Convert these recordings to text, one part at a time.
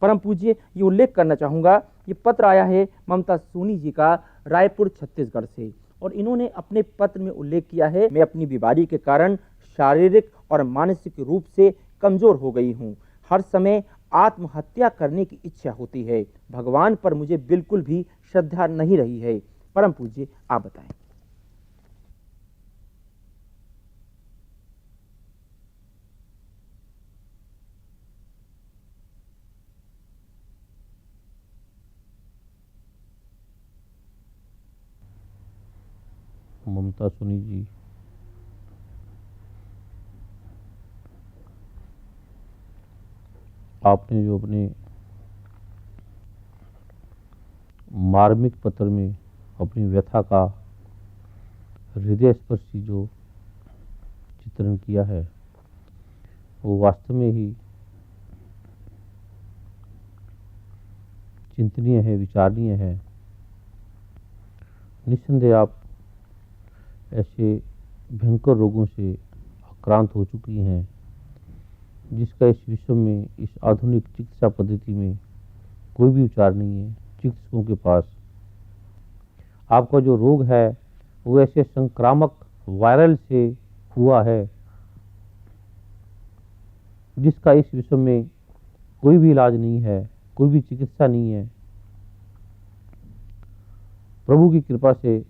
परम पूज्य, ये उल्लेख करना चाहूँगा, ये पत्र आया है ममता सोनी जी का रायपुर छत्तीसगढ़ से, और इन्होंने अपने पत्र में उल्लेख किया है, मैं अपनी बीमारी के कारण शारीरिक और मानसिक रूप से कमजोर हो गई हूँ। हर समय आत्महत्या करने की इच्छा होती है। भगवान पर मुझे बिल्कुल भी श्रद्धा नहीं रही है। परम पूज्य, आप बताएं। ममता सोनी जी, आपने जो अपने मार्मिक पत्र में अपनी व्यथा का हृदय स्पर्शी जो चित्रण किया है, वो वास्तव में ही चिंतनीय है, विचारणीय है। निस्संदेह आप ऐसे भयंकर रोगों से आक्रांत हो चुकी हैं जिसका इस विश्व में, इस आधुनिक चिकित्सा पद्धति में कोई भी उपचार नहीं है। चिकित्सकों के पास आपका जो रोग है वो ऐसे संक्रामक वायरल से हुआ है जिसका इस विश्व में कोई भी इलाज नहीं है, कोई भी चिकित्सा नहीं है। प्रभु की कृपा से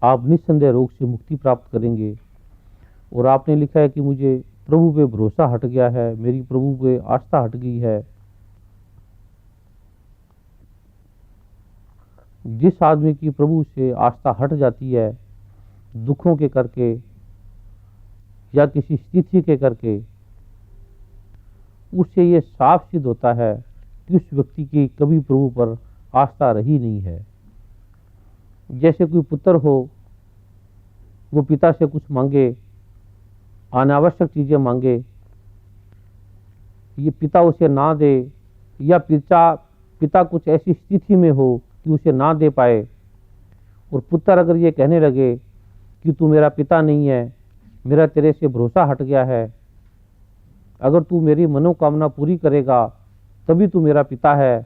आप निस्संदेह रोग से मुक्ति प्राप्त करेंगे। और आपने लिखा है कि मुझे प्रभु पे भरोसा हट गया है, मेरी प्रभु पे आस्था हट गई है। जिस आदमी की प्रभु से आस्था हट जाती है दुखों के करके या किसी स्थिति के करके, उससे ये साफ सिद्ध होता है कि उस व्यक्ति की कभी प्रभु पर आस्था रही नहीं है। जैसे कोई पुत्र हो, वो पिता से कुछ मांगे, अनावश्यक चीजें मांगे, ये पिता उसे ना दे, या पिता कुछ ऐसी स्थिति में हो कि उसे ना दे पाए, और पुत्र अगर ये कहने लगे कि तू मेरा पिता नहीं है, मेरा तेरे से भरोसा हट गया है, अगर तू मेरी मनोकामना पूरी करेगा तभी तू मेरा पिता है,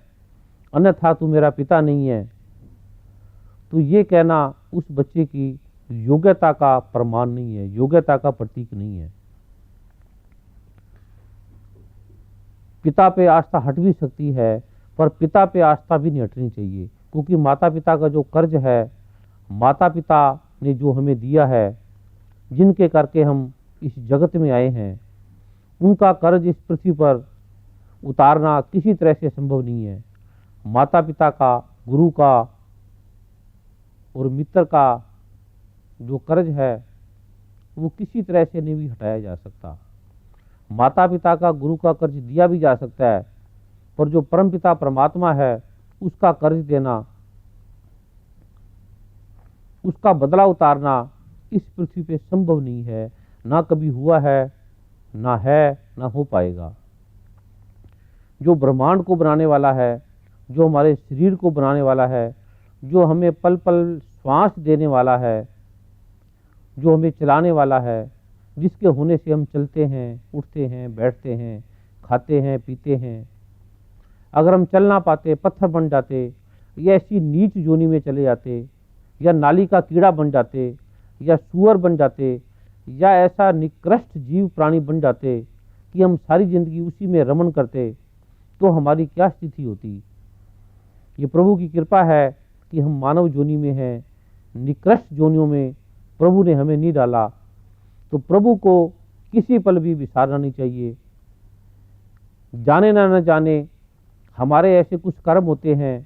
अन्यथा तू मेरा पिता नहीं है, तो ये कहना उस बच्चे की योग्यता का प्रमाण नहीं है, योग्यता का प्रतीक नहीं है। पिता पे आस्था हट भी सकती है, पर पिता पे आस्था भी नहीं हटनी चाहिए, क्योंकि माता पिता का जो कर्ज है, माता पिता ने जो हमें दिया है, जिनके करके हम इस जगत में आए हैं, उनका कर्ज इस पृथ्वी पर उतारना किसी तरह से संभव नहीं है। माता पिता का, गुरु का और मित्र का जो कर्ज है वो किसी तरह से नहीं भी हटाया जा सकता। माता पिता का, गुरु का कर्ज दिया भी जा सकता है, पर जो परम पिता परमात्मा है उसका कर्ज देना, उसका बदला उतारना इस पृथ्वी पे संभव नहीं है, ना कभी हुआ है, ना है, ना हो पाएगा। जो ब्रह्मांड को बनाने वाला है, जो हमारे शरीर को बनाने वाला है, जो हमें पल पल श्वास देने वाला है, जो हमें चलाने वाला है, जिसके होने से हम चलते हैं, उठते हैं, बैठते हैं, खाते हैं, पीते हैं, अगर हम चल ना पाते, पत्थर बन जाते, या ऐसी नीच जोनी में चले जाते, या नाली का कीड़ा बन जाते, या सूअर बन जाते, या ऐसा निकृष्ट जीव प्राणी बन जाते कि हम सारी जिंदगी उसी में रमण करते, तो हमारी क्या स्थिति होती। ये प्रभु की कृपा है कि हम मानव जोनी में हैं, निकृष्ट जोनियों में प्रभु ने हमें नहीं डाला, तो प्रभु को किसी पल भी विसारना नहीं चाहिए। जाने ना न जाने हमारे ऐसे कुछ कर्म होते हैं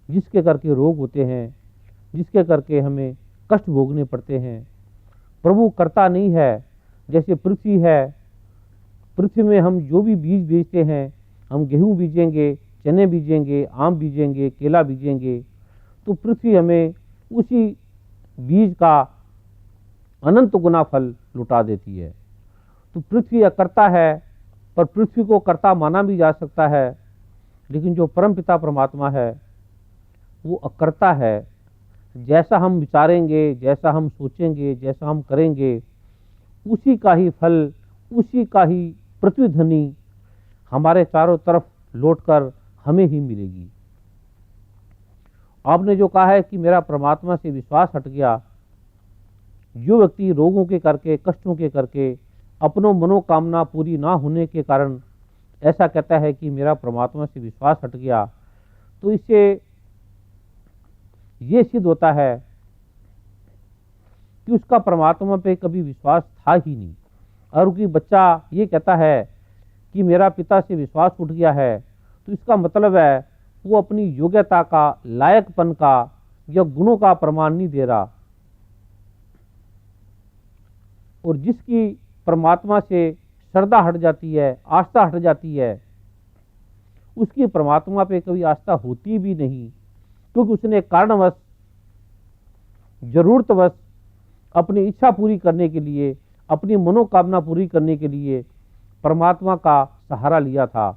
जिसके करके रोग होते हैं, जिसके करके हमें कष्ट भोगने पड़ते हैं। प्रभु करता नहीं है। जैसे पृथ्वी है, पृथ्वी में हम जो भी बीज बेचते हैं, हम गेहूं बीजेंगे, चने बीजेंगे, आम बीजेंगे, केला बीजेंगे, तो पृथ्वी हमें उसी बीज का अनंत गुना फल लुटा देती है। तो पृथ्वी अकर्ता है, पर पृथ्वी को कर्ता माना भी जा सकता है, लेकिन जो परम पिता परमात्मा है वो अकर्ता है। जैसा हम विचारेंगे, जैसा हम सोचेंगे, जैसा हम करेंगे, उसी का ही फल, उसी का ही प्रतिध्वनि हमारे चारों तरफ लौटकर हमें ही मिलेगी। आपने जो कहा है कि मेरा परमात्मा से विश्वास हट गया, जो व्यक्ति रोगों के करके, कष्टों के करके, अपनों मनोकामना पूरी ना होने के कारण ऐसा कहता है कि मेरा परमात्मा से विश्वास हट गया, तो इससे ये सिद्ध होता है कि उसका परमात्मा पे कभी विश्वास था ही नहीं। और कि बच्चा ये कहता है कि मेरा पिता से विश्वास उठ गया है, तो इसका मतलब है वो अपनी योग्यता का, लायकपन का या गुणों का प्रमाण नहीं दे रहा। और जिसकी परमात्मा से श्रद्धा हट जाती है, आस्था हट जाती है, उसकी परमात्मा पे कभी आस्था होती भी नहीं, क्योंकि उसने कारणवश, जरूरतवश अपनी इच्छा पूरी करने के लिए, अपनी मनोकामना पूरी करने के लिए परमात्मा का सहारा लिया था।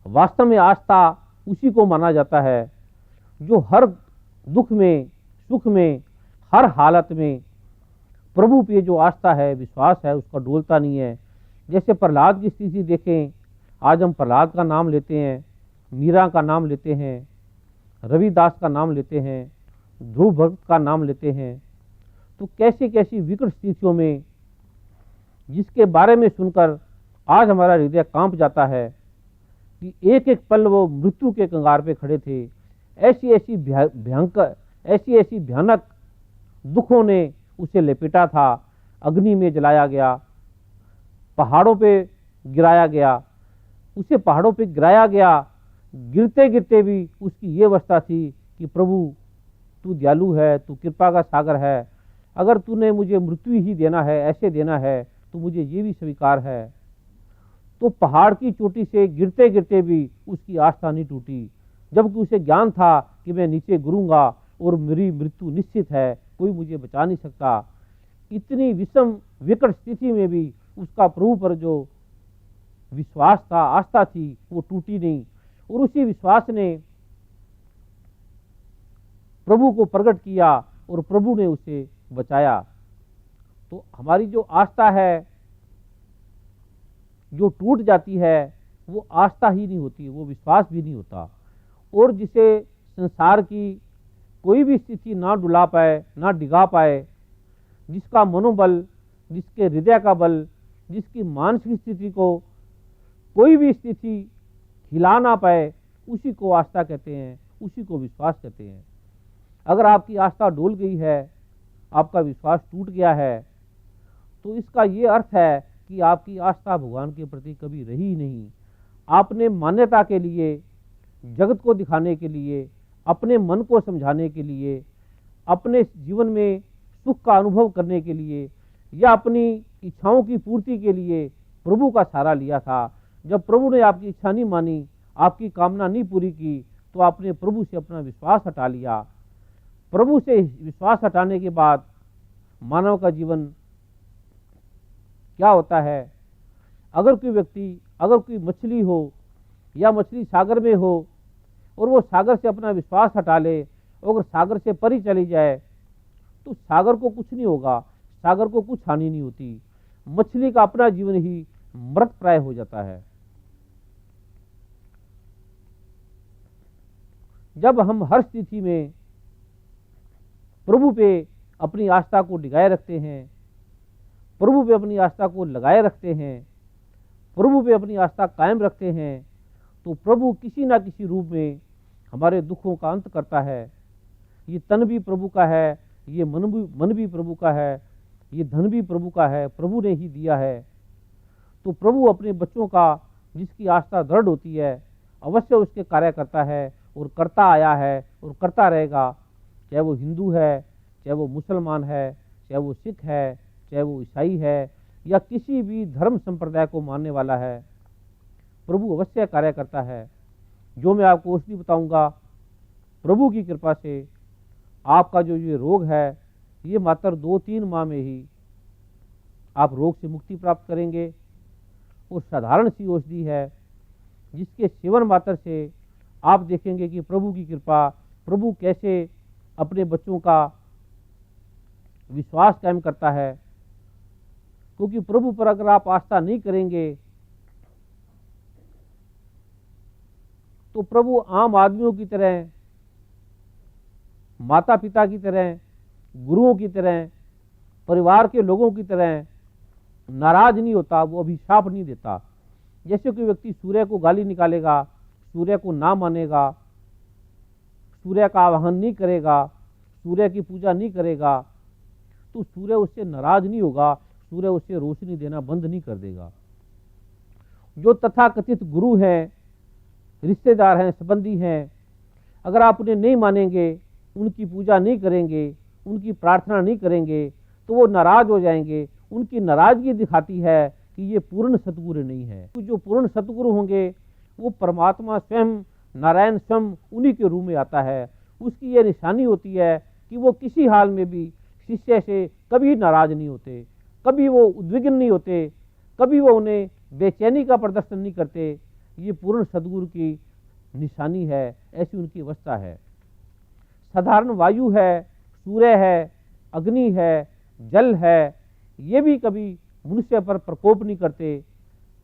वास्तव में आस्था उसी को माना जाता है जो हर दुख में, सुख में, हर हालत में प्रभु पे जो आस्था है, विश्वास है, उसका डोलता नहीं है। जैसे प्रहलाद की स्थिति देखें, आज हम प्रहलाद का नाम लेते हैं, मीरा का नाम लेते हैं, रविदास का नाम लेते हैं, ध्रुव भक्त का नाम लेते हैं, तो कैसी कैसी विकट स्थितियों में, जिसके बारे में सुनकर आज हमारा हृदय कांप जाता है कि एक एक पल वो मृत्यु के कंगार पे खड़े थे। ऐसी ऐसी भयंकर, ऐसी ऐसी भयानक दुखों ने उसे लपेटा था। अग्नि में जलाया गया, पहाड़ों पे गिराया गया, उसे पहाड़ों पे गिराया गया। गिरते गिरते भी उसकी ये अवस्था थी कि प्रभु तू दयालु है, तू कृपा का सागर है, अगर तूने मुझे मृत्यु ही देना है, ऐसे देना है, तो मुझे ये भी स्वीकार है। तो पहाड़ की चोटी से गिरते गिरते भी उसकी आस्था नहीं टूटी, जबकि उसे ज्ञान था कि मैं नीचे गिरूंगा और मेरी मृत्यु निश्चित है, कोई मुझे बचा नहीं सकता। इतनी विषम विकट स्थिति में भी उसका प्रभु पर जो विश्वास था, आस्था थी, वो टूटी नहीं। और उसी विश्वास ने प्रभु को प्रकट किया और प्रभु ने उसे बचाया। तो हमारी जो आस्था है जो टूट जाती है, वो आस्था ही नहीं होती, वो विश्वास भी नहीं होता। और जिसे संसार की कोई भी स्थिति ना डुला पाए, ना डिगा पाए, जिसका मनोबल, जिसके हृदय का बल, जिसकी मानसिक स्थिति को कोई भी स्थिति हिला ना पाए, उसी को आस्था कहते हैं, उसी को विश्वास कहते हैं। अगर आपकी आस्था डोल गई है, आपका विश्वास टूट गया है, तो इसका ये अर्थ है कि आपकी आस्था भगवान के प्रति कभी रही ही नहीं। आपने मान्यता के लिए, जगत को दिखाने के लिए, अपने मन को समझाने के लिए, अपने जीवन में सुख का अनुभव करने के लिए या अपनी इच्छाओं की पूर्ति के लिए प्रभु का सहारा लिया था। जब प्रभु ने आपकी इच्छा नहीं मानी, आपकी कामना नहीं पूरी की, तो आपने प्रभु से अपना विश्वास हटा लिया। प्रभु से विश्वास हटाने के बाद मानव का जीवन क्या होता है? अगर कोई व्यक्ति, अगर कोई मछली हो या मछली सागर में हो और वो सागर से अपना विश्वास हटा ले, अगर सागर से परी चली जाए, तो सागर को कुछ नहीं होगा, सागर को कुछ हानि नहीं होती। मछली का अपना जीवन ही मृत प्राय हो जाता है। जब हम हर स्थिति में प्रभु पे अपनी आस्था को डिगाए रखते हैं, प्रभु पे अपनी आस्था को लगाए रखते हैं, प्रभु पे अपनी आस्था कायम रखते हैं, तो प्रभु किसी ना किसी रूप में हमारे दुखों का अंत करता है। ये तन भी प्रभु का है, ये मन भी प्रभु का है, ये धन भी प्रभु का है, प्रभु ने ही दिया है। तो प्रभु अपने बच्चों का, जिसकी आस्था दृढ़ होती है, अवश्य उसके कार्य करता है और करता आया है और करता रहेगा। चाहे वो हिंदू है, चाहे वो मुसलमान है, चाहे वो सिख है, चाहे वो ईसाई है या किसी भी धर्म संप्रदाय को मानने वाला है, प्रभु अवश्य कार्य करता है। जो मैं आपको औषधि बताऊंगा, प्रभु की कृपा से आपका जो ये रोग है, ये मात्र 2-3 माह में ही आप रोग से मुक्ति प्राप्त करेंगे। और साधारण सी औषधि है, जिसके सेवन मात्र से आप देखेंगे कि प्रभु की कृपा, प्रभु कैसे अपने बच्चों का विश्वास कायम करता है। क्योंकि प्रभु पर अगर आप आस्था नहीं करेंगे, तो प्रभु आम आदमियों की तरह, माता पिता की तरह, गुरुओं की तरह, परिवार के लोगों की तरह नाराज नहीं होता, वो अभिशाप नहीं देता। जैसे कोई व्यक्ति सूर्य को गाली निकालेगा, सूर्य को ना मानेगा, सूर्य का आवाहन नहीं करेगा, सूर्य की पूजा नहीं करेगा, तो सूर्य उससे नाराज नहीं होगा, सूर्य उससे रोशनी देना बंद नहीं कर देगा। जो तथाकथित गुरु हैं, रिश्तेदार हैं, संबंधी हैं, अगर आप उन्हें नहीं मानेंगे, उनकी पूजा नहीं करेंगे, उनकी प्रार्थना नहीं करेंगे, तो वो नाराज हो जाएंगे। उनकी नाराजगी दिखाती है कि ये पूर्ण सतगुरु नहीं है। तो जो पूर्ण सतगुरु होंगे वो परमात्मा स्वयं, नारायण स्वयं उन्हीं के रूप में आता है। उसकी ये निशानी होती है कि वो किसी हाल में भी शिष्य से कभी नाराज नहीं होते, कभी वो उद्विग्न नहीं होते, कभी वो उन्हें बेचैनी का प्रदर्शन नहीं करते। ये पूर्ण सदगुरु की निशानी है, ऐसी उनकी अवस्था है। साधारण वायु है, सूर्य है, अग्नि है, जल है, ये भी कभी मनुष्य पर प्रकोप नहीं करते।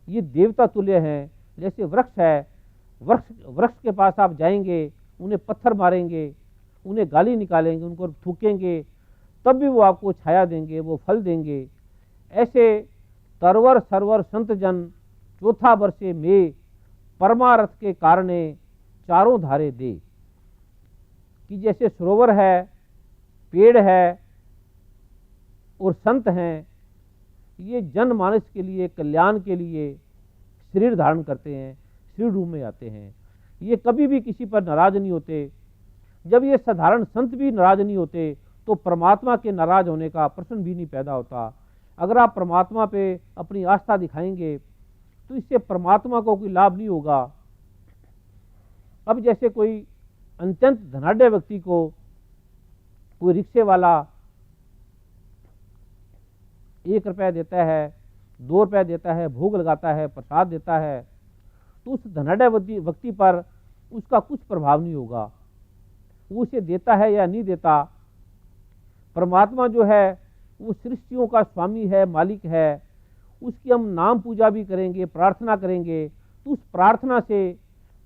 ये देवता तुल्य हैं। जैसे वृक्ष है, वृक्ष के पास आप जाएंगे, उन्हें पत्थर मारेंगे, उन्हें गाली निकालेंगे, उनको थूकेंगे, तब भी वो आपको छाया देंगे, वो फल देंगे। ऐसे तरवर सरवर संत जन चौथा वर्षे में परमारथ के कारणे चारों धारे दे। कि जैसे सरोवर है, पेड़ है और संत हैं, ये जनमानस के लिए, कल्याण के लिए शरीर धारण करते हैं, शरीर रूप में आते हैं। ये कभी भी किसी पर नाराज नहीं होते। जब ये साधारण संत भी नाराज नहीं होते तो परमात्मा के नाराज होने का प्रश्न भी नहीं पैदा होता। अगर आप परमात्मा पे अपनी आस्था दिखाएंगे तो इससे परमात्मा को कोई लाभ नहीं होगा। अब जैसे कोई अत्यंत धनाढ्य व्यक्ति को कोई रिक्शे वाला 1 रुपया देता है, 2 रुपया देता है, भोग लगाता है, प्रसाद देता है, तो उस धनाढ्य व्यक्ति पर उसका कुछ प्रभाव नहीं होगा। वो उसे देता है या नहीं देता, परमात्मा जो है वो सृष्टियों का स्वामी है, मालिक है। उसकी हम नाम पूजा भी करेंगे, प्रार्थना करेंगे, तो उस प्रार्थना से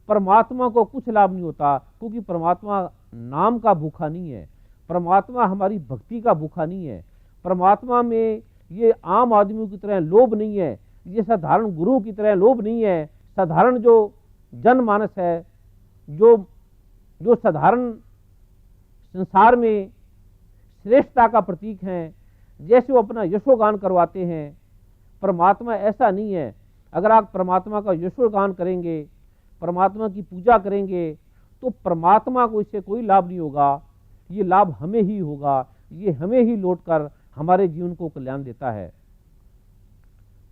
परमात्मा को कुछ लाभ नहीं होता, क्योंकि परमात्मा नाम का भूखा नहीं है, परमात्मा हमारी भक्ति का भूखा नहीं है। परमात्मा में ये आम आदमियों की तरह लोभ नहीं है, ये साधारण गुरुओं की तरह लोभ नहीं है। साधारण जो जनमानस है, जो साधारण संसार में श्रेष्ठता का प्रतीक हैं, जैसे वो अपना यशोगान करवाते हैं, परमात्मा ऐसा नहीं है। अगर आप परमात्मा का यशोगान करेंगे, परमात्मा की पूजा करेंगे, तो परमात्मा को इससे कोई लाभ नहीं होगा। ये लाभ हमें ही होगा, ये हमें ही लौटकर हमारे जीवन को कल्याण देता है।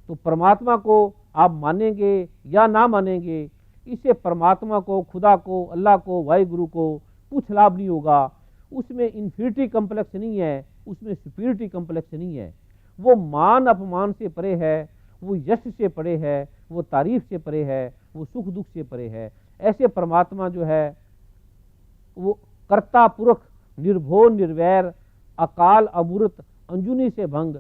तो परमात्मा को आप मानेंगे या ना मानेंगे, इससे परमात्मा को, खुदा को, अल्लाह को, वाहिगुरु को कुछ लाभ नहीं होगा। उसमें इन्फिनिटी कम्प्लेक्स नहीं है, उसमें सुपीरियरिटी कम्प्लेक्स नहीं है। वो मान अपमान से परे है, वो यश से परे है, वो तारीफ से परे है, वो सुख दुख से परे है। ऐसे परमात्मा जो है वो कर्ता पुरख, निर्भो निर्वैर, अकाल अमूर्त, अंजुनी से भंग।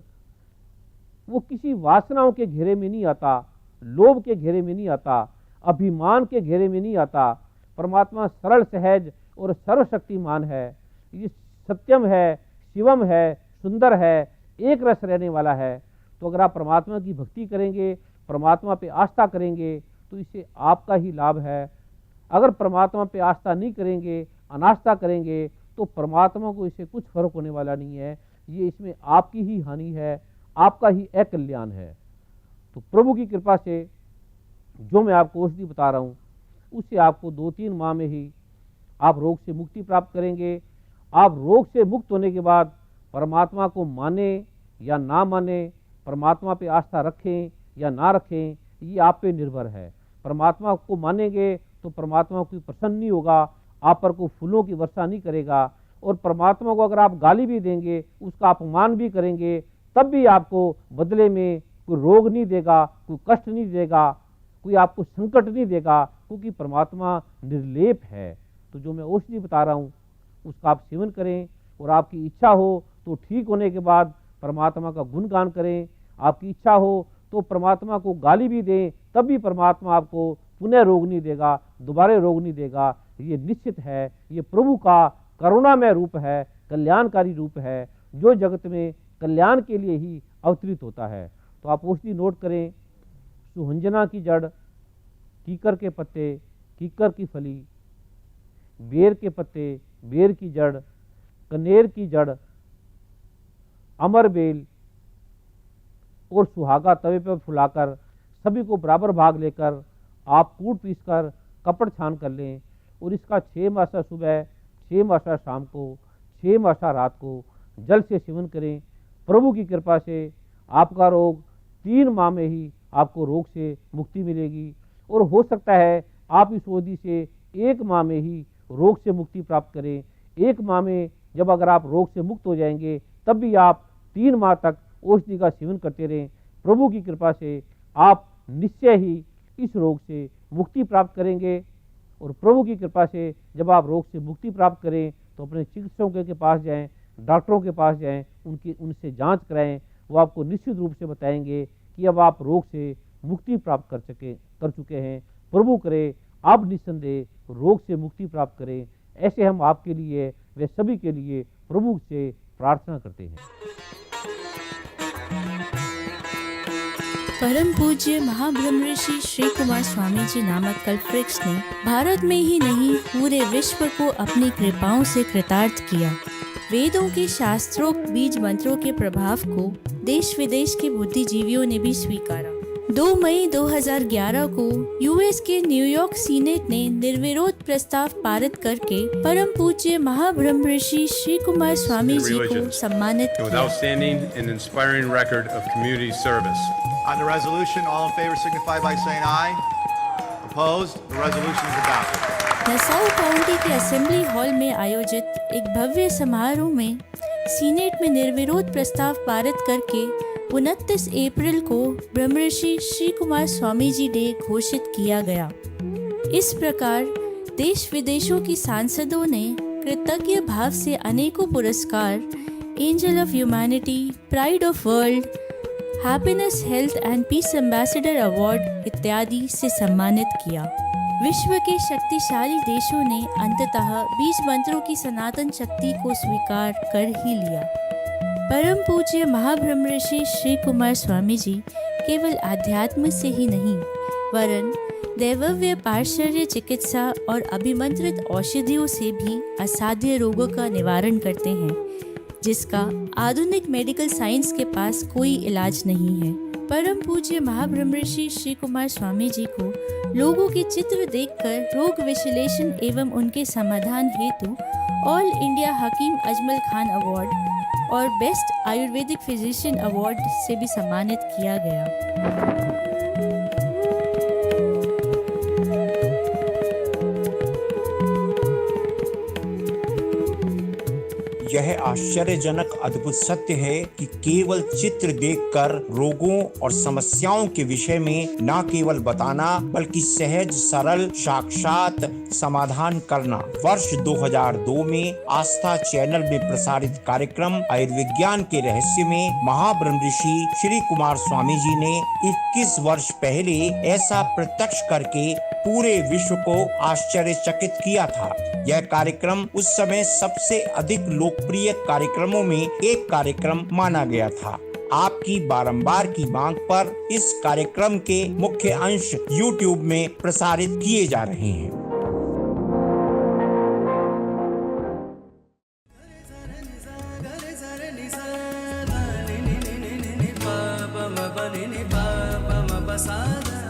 वो किसी वासनाओं के घेरे में नहीं आता, लोभ के घेरे में नहीं आता, अभिमान के घेरे में नहीं आता। परमात्मा सरल सहज और सर्वशक्तिमान है। ये सत्यम है, शिवम है, सुंदर है, एक रस रहने वाला है। तो अगर आप परमात्मा की भक्ति करेंगे, परमात्मा पे आस्था करेंगे, तो इससे आपका ही लाभ है। अगर परमात्मा पे आस्था नहीं करेंगे, अनास्था करेंगे, तो परमात्मा को इससे कुछ फर्क होने वाला नहीं है। ये इसमें आपकी ही हानि है, आपका ही अकल्याण है। तो प्रभु की कृपा से जो मैं आपको औषधि बता रहा हूँ, उससे आपको 2-3 माह में ही आप रोग से मुक्ति प्राप्त करेंगे। आप रोग से मुक्त होने के बाद परमात्मा को माने या ना माने, परमात्मा पे आस्था रखें या ना रखें, ये आप पे निर्भर है। परमात्मा को मानेंगे तो परमात्मा कोई प्रसन्न नहीं होगा, आप पर कोई फूलों की वर्षा नहीं करेगा। और परमात्मा को अगर आप गाली भी देंगे, उसका अपमान भी करेंगे, तब भी आपको बदले में कोई रोग नहीं देगा, कोई कष्ट नहीं देगा, कोई आपको संकट नहीं देगा, क्योंकि परमात्मा निर्लेप है। तो जो मैं औषधि बता रहा हूँ उसका आप सेवन करें, और आपकी इच्छा हो तो ठीक होने के बाद परमात्मा का गुणगान करें। आपकी इच्छा हो तो परमात्मा को गाली भी दें, तब भी परमात्मा आपको पुनः रोग नहीं देगा, दोबारा रोग नहीं देगा। ये निश्चित है, ये प्रभु का करुणामय रूप है, कल्याणकारी रूप है, जो जगत में कल्याण के लिए ही अवतरित होता है। तो आप औषधि नोट करें, सुहंजना की जड़, कीकर के पत्ते, कीकर की फली, बेर के पत्ते, बेर की जड़, कनेर की जड़, अमर बेल और सुहागा तवे पर फुलाकर सभी को बराबर भाग लेकर आप कूट पीसकर कपड़ छान कर लें और इसका 6 मासा सुबह, 6 मासा शाम को, 6 मासा रात को जल से सेवन करें। प्रभु की कृपा से आपका रोग 3 माह में ही आपको रोग से मुक्ति मिलेगी और हो सकता है आप इस औषधि से 1 माह में ही रोग से मुक्ति प्राप्त करें। 1 माह में जब अगर आप रोग से मुक्त हो जाएंगे तब भी आप 3 माह तक औषधि का सेवन करते रहें। प्रभु की कृपा से आप निश्चय ही इस रोग से मुक्ति प्राप्त करेंगे और प्रभु की कृपा से जब आप रोग से मुक्ति प्राप्त करें तो अपने चिकित्सकों के पास जाएं, डॉक्टरों के पास जाएं, उनसे जांच कराएं। वो आपको निश्चित रूप से बताएंगे कि अब आप रोग से मुक्ति प्राप्त कर चुके हैं। प्रभु करे आप निस्संदेह रोग से मुक्ति प्राप्त करें। ऐसे हम आपके लिए वे सभी के लिए प्रभु से प्रार्थना करते हैं। परम पूज्य महाब्रह्म ऋषि श्री कुमार स्वामी जी नामक कल्पवृक्ष ने भारत में ही नहीं पूरे विश्व को अपनी कृपाओं से कृतार्थ किया। वेदों के शास्त्रोक्त बीज मंत्रों के प्रभाव को देश विदेश के बुद्धिजीवियों ने भी स्वीकारा। 2 मई 2011 को यूएस के न्यूयॉर्क सीनेट ने निर्विरोध प्रस्ताव पारित करके परम पूज्य महाब्रह्म ऋषि श्री कुमार स्वामी जी को सम्मानित किया। On the resolution, all in favor signify by saying aye. Opposed? The resolution is adopted. Nassau county के असेंबली हॉल में आयोजित एक भव्य समारोह में सीनेट में निर्विरोध प्रस्ताव पारित करके 29 अप्रैल को ब्रह्मर्षि श्री कुमार स्वामी जी डे घोषित किया गया। इस प्रकार देश विदेशों की सांसदों ने कृतज्ञ भाव से अनेकों पुरस्कार, angel of humanity, pride of world, happiness, health and piece ambassador award इत्यादि से सम्मानित किया। विश्व के शक्तिशाली देशों ने अंततः बीज मंत्रों की सनातन शक्ति को स्वीकार कर ही लिया। परम पूज्य महाब्रह्म ऋषि श्री कुमार स्वामी जी केवल आध्यात्म से ही नहीं वरन दैवव्य पार्श्व चिकित्सा और अभिमंत्रित औषधियों से भी असाध्य रोगों का निवारण करते हैं, जिसका आधुनिक मेडिकल साइंस के पास कोई इलाज नहीं है। परम पूज्य महाब्रह्म ऋषि श्री कुमार स्वामी जी को लोगों के चित्र देखकर रोग विश्लेषण एवं उनके समाधान हेतु all India Hakim Ajmal Khan award और बेस्ट आयुर्वेदिक फिजिशियन अवार्ड से भी सम्मानित किया गया। यह आश्चर्यजनक अद्भुत सत्य है कि केवल चित्र देखकर रोगों और समस्याओं के विषय में न केवल बताना बल्कि सहज सरल साक्षात समाधान करना। वर्ष 2002 में आस्था चैनल में प्रसारित कार्यक्रम आयुर्विज्ञान के रहस्य में महाब्रह्म ऋषि श्री कुमार स्वामी जी ने 21 वर्ष पहले ऐसा प्रत्यक्ष करके पूरे विश्व को आश्चर्यचकित किया था। यह कार्यक्रम उस समय सबसे अधिक लोकप्रिय कार्यक्रमों में एक कार्यक्रम माना गया था। आपकी बारंबार की मांग पर इस कार्यक्रम के मुख्य अंश YouTube में प्रसारित किए जा रहे हैं। Basa